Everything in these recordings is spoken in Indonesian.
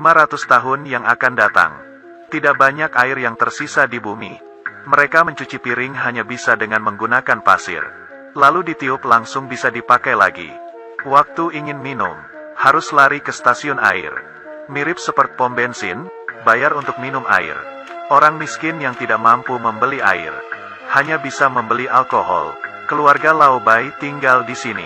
500 tahun yang akan datang. Tidak banyak air yang tersisa di bumi. Mereka mencuci piring hanya bisa dengan menggunakan pasir. Lalu ditiup langsung bisa dipakai lagi. Waktu ingin minum, harus lari ke stasiun air. Mirip seperti pom bensin, bayar untuk minum air. Orang miskin yang tidak mampu membeli air, hanya bisa membeli alkohol. Keluarga Lao Bai tinggal di sini.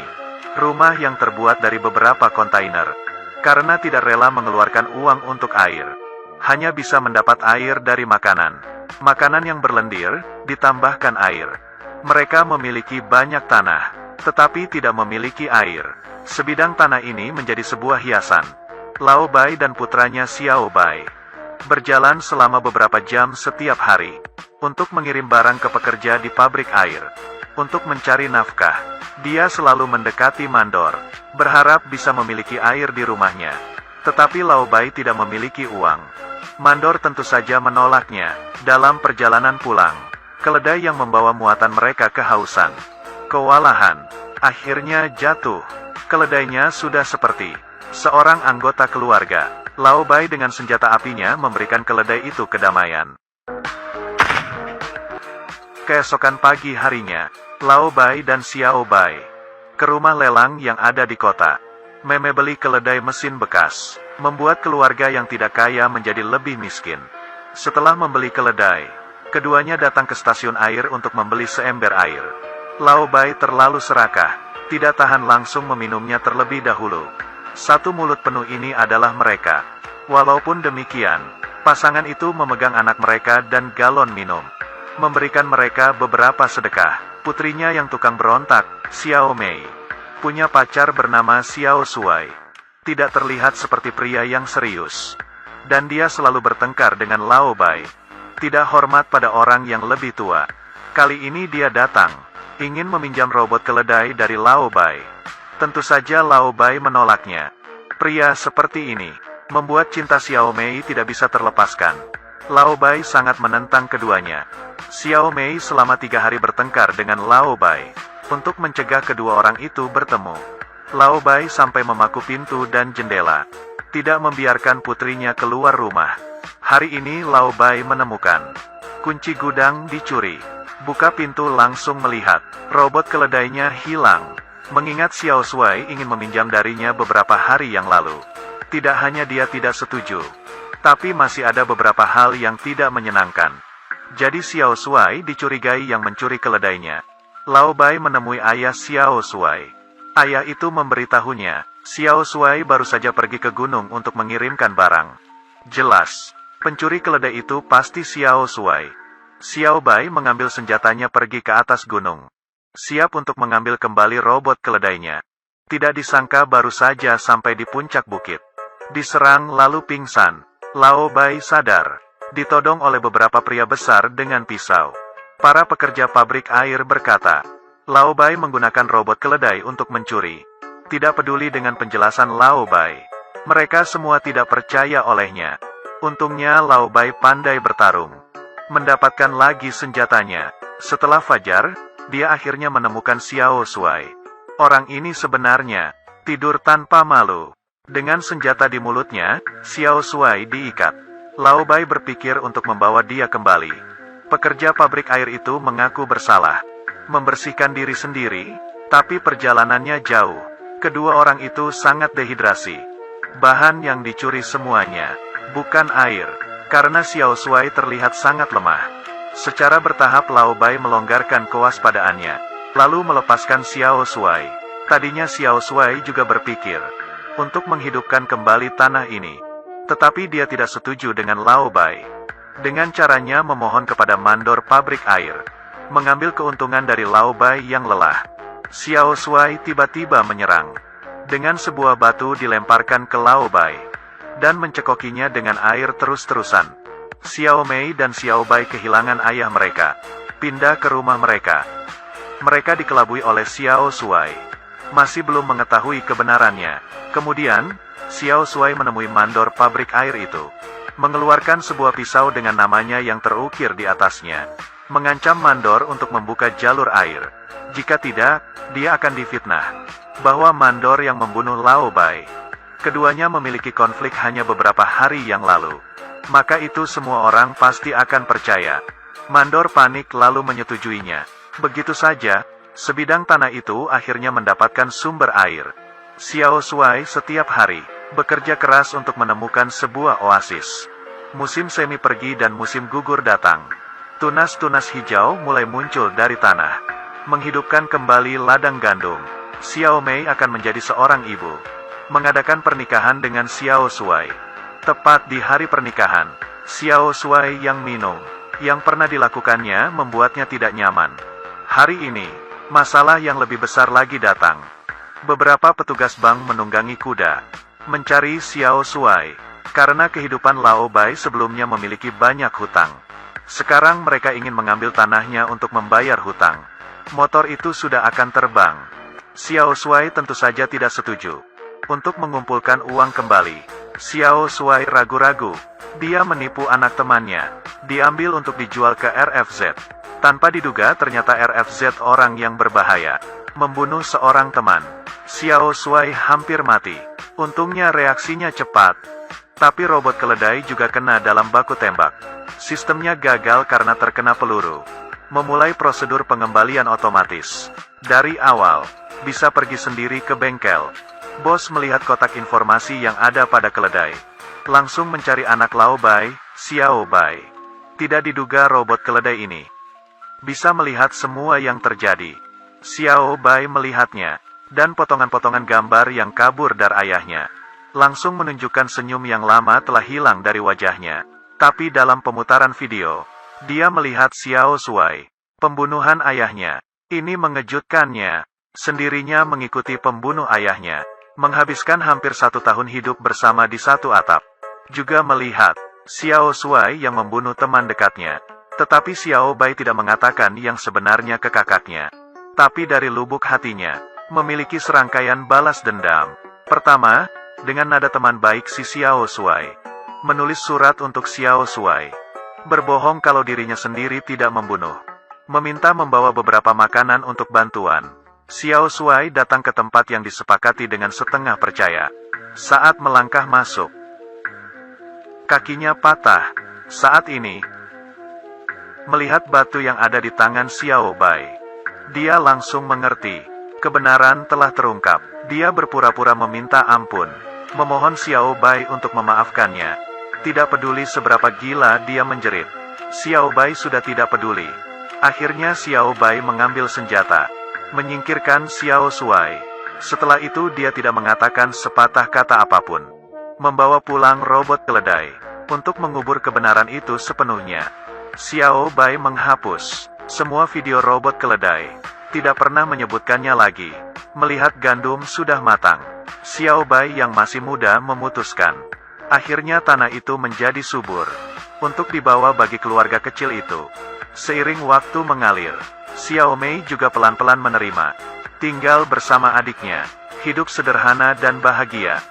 Rumah yang terbuat dari beberapa kontainer. Karena tidak rela mengeluarkan uang untuk air, hanya bisa mendapat air dari makanan. Makanan yang berlendir, ditambahkan air. Mereka memiliki banyak tanah, tetapi tidak memiliki air. Sebidang tanah ini menjadi sebuah hiasan. Lao Bai dan putranya Xiao Bai berjalan selama beberapa jam setiap hari untuk mengirim barang ke pekerja di pabrik air. Untuk mencari nafkah, dia selalu mendekati mandor, berharap bisa memiliki air di rumahnya. Tetapi Lao Bai tidak memiliki uang. Mandor tentu saja menolaknya. Dalam perjalanan pulang, keledai yang membawa muatan mereka kehausan, kewalahan, akhirnya jatuh. Keledainya sudah seperti seorang anggota keluarga. Lao Bai dengan senjata apinya memberikan keledai itu kedamaian. Keesokan pagi harinya, Lao Bai dan Xiao Bai ke rumah lelang yang ada di kota. Membeli keledai mesin bekas membuat keluarga yang tidak kaya menjadi lebih miskin. Setelah membeli keledai, keduanya datang ke stasiun air untuk membeli seember air. Lao Bai terlalu serakah, tidak tahan langsung meminumnya terlebih dahulu. Satu mulut penuh ini adalah mereka. Walaupun demikian, pasangan itu memegang anak mereka dan galon minum. Memberikan mereka beberapa sedekah. Putrinya yang tukang berontak, Xiao Mei, punya pacar bernama Xiao Shuai. Tidak terlihat seperti pria yang serius. Dan dia selalu bertengkar dengan Lao Bai. Tidak hormat pada orang yang lebih tua. Kali ini dia datang, ingin meminjam robot keledai dari Lao Bai. Tentu saja Lao Bai menolaknya. Pria seperti ini membuat cinta Xiao Mei tidak bisa terlepaskan. Lao Bai sangat menentang keduanya. Xiao Mei selama 3 hari bertengkar dengan Lao Bai untuk mencegah kedua orang itu bertemu. Lao Bai sampai memaku pintu dan jendela, tidak membiarkan putrinya keluar rumah. Hari ini Lao Bai menemukan kunci gudang dicuri. Buka pintu langsung melihat robot keledainya hilang. Mengingat Xiao Shuai ingin meminjam darinya beberapa hari yang lalu. Tidak hanya dia tidak setuju, tapi masih ada beberapa hal yang tidak menyenangkan. Jadi Xiao Shuai dicurigai yang mencuri keledainya. Lao Bai menemui ayah Xiao Shuai. Ayah itu memberitahunya, Xiao Shuai baru saja pergi ke gunung untuk mengirimkan barang. Jelas, pencuri keledai itu pasti Xiao Shuai. Xiao Bai mengambil senjatanya pergi ke atas gunung, siap untuk mengambil kembali robot keledainya. Tidak disangka baru saja sampai di puncak bukit, diserang lalu pingsan. Lao Bai sadar, ditodong oleh beberapa pria besar dengan pisau. Para pekerja pabrik air berkata, Lao Bai menggunakan robot keledai untuk mencuri. Tidak peduli dengan penjelasan Lao Bai, mereka semua tidak percaya olehnya. Untungnya Lao Bai pandai bertarung, mendapatkan lagi senjatanya. Setelah fajar, dia akhirnya menemukan Xiao Shuai. Orang ini sebenarnya tidur tanpa malu. Dengan senjata di mulutnya, Xiao Shuai diikat. Lao Bai berpikir untuk membawa dia kembali. Pekerja pabrik air itu mengaku bersalah, membersihkan diri sendiri, tapi perjalanannya jauh. Kedua orang itu sangat dehidrasi. Bahan yang dicuri semuanya bukan air, karena Xiao Shuai terlihat sangat lemah. Secara bertahap Lao Bai melonggarkan kewaspadaannya, lalu melepaskan Xiao Shuai. Tadinya Xiao Shuai juga berpikir untuk menghidupkan kembali tanah ini, tetapi dia tidak setuju dengan Lao Bai. Dengan caranya memohon kepada mandor pabrik air, mengambil keuntungan dari Lao Bai yang lelah. Xiao Shuai tiba-tiba menyerang. Dengan sebuah batu dilemparkan ke Lao Bai, dan mencekokinya dengan air terus-terusan. Xiao Mei dan Xiao Bai kehilangan ayah mereka, pindah ke rumah mereka. Mereka dikelabui oleh Xiao Shuai. Masih belum mengetahui kebenarannya. Kemudian, Xiao Shuai menemui mandor pabrik air itu, mengeluarkan sebuah pisau dengan namanya yang terukir di atasnya, mengancam mandor untuk membuka jalur air. Jika tidak, dia akan difitnah bahwa mandor yang membunuh Lao Bai. Keduanya memiliki konflik hanya beberapa hari yang lalu. Maka itu semua orang pasti akan percaya. Mandor panik lalu menyetujuinya. Begitu saja, sebidang tanah itu akhirnya mendapatkan sumber air. Xiao Shuai setiap hari bekerja keras untuk menemukan sebuah oasis. Musim semi pergi dan musim gugur datang. Tunas-tunas hijau mulai muncul dari tanah, menghidupkan kembali ladang gandum. Xiao Mei akan menjadi seorang ibu, mengadakan pernikahan dengan Xiao Shuai. Tepat di hari pernikahan, Xiao Shuai yang minum, yang pernah dilakukannya membuatnya tidak nyaman. Hari ini, masalah yang lebih besar lagi datang. Beberapa petugas bank menunggangi kuda, mencari Xiao Shuai, karena kehidupan Lao Bai sebelumnya memiliki banyak hutang. Sekarang mereka ingin mengambil tanahnya untuk membayar hutang. Motor itu sudah akan terbang. Xiao Shuai tentu saja tidak setuju. Untuk mengumpulkan uang kembali, Xiao Shuai ragu-ragu. Dia menipu anak temannya, diambil untuk dijual ke RFZ. Tanpa diduga ternyata RFZ orang yang berbahaya, membunuh seorang teman. Xiao Shuai hampir mati. Untungnya reaksinya cepat. Tapi robot keledai juga kena dalam baku tembak. Sistemnya gagal karena terkena peluru. Memulai prosedur pengembalian otomatis. Dari awal, bisa pergi sendiri ke bengkel. Bos melihat kotak informasi yang ada pada keledai. Langsung mencari anak Lao Bai, Xiao Bai. Tidak diduga robot keledai ini bisa melihat semua yang terjadi. Xiao Bai melihatnya, dan potongan-potongan gambar yang kabur dari ayahnya. Langsung menunjukkan senyum yang lama telah hilang dari wajahnya. Tapi dalam pemutaran video, dia melihat Xiao Shuai, pembunuhan ayahnya. Ini mengejutkannya. Sendirinya mengikuti pembunuh ayahnya. Menghabiskan hampir 1 tahun hidup bersama di satu atap. Juga melihat Xiao Shuai yang membunuh teman dekatnya. Tetapi Xiao Bai tidak mengatakan yang sebenarnya ke kakaknya. Tapi dari lubuk hatinya, memiliki serangkaian balas dendam. Pertama, dengan nada teman baik si Xiao Shuai. Menulis surat untuk Xiao Shuai. Berbohong kalau dirinya sendiri tidak membunuh. Meminta membawa beberapa makanan untuk bantuan. Xiao Shuai datang ke tempat yang disepakati dengan setengah percaya. Saat melangkah masuk, kakinya patah. Saat ini, melihat batu yang ada di tangan Xiao Bai, dia langsung mengerti. Kebenaran telah terungkap. Dia berpura-pura meminta ampun, memohon Xiao Bai untuk memaafkannya. Tidak peduli seberapa gila dia menjerit. Xiao Bai sudah tidak peduli. Akhirnya Xiao Bai mengambil senjata, menyingkirkan Xiao Shuai. Setelah itu dia tidak mengatakan sepatah kata apapun. Membawa pulang robot keledai, untuk mengubur kebenaran itu sepenuhnya. Xiao Bai menghapus semua video robot keledai. Tidak pernah menyebutkannya lagi. Melihat gandum sudah matang, Xiao Bai yang masih muda memutuskan. Akhirnya tanah itu menjadi subur, untuk dibawa bagi keluarga kecil itu. Seiring waktu mengalir, Xiao Mei juga pelan-pelan menerima. Tinggal bersama adiknya, hidup sederhana dan bahagia.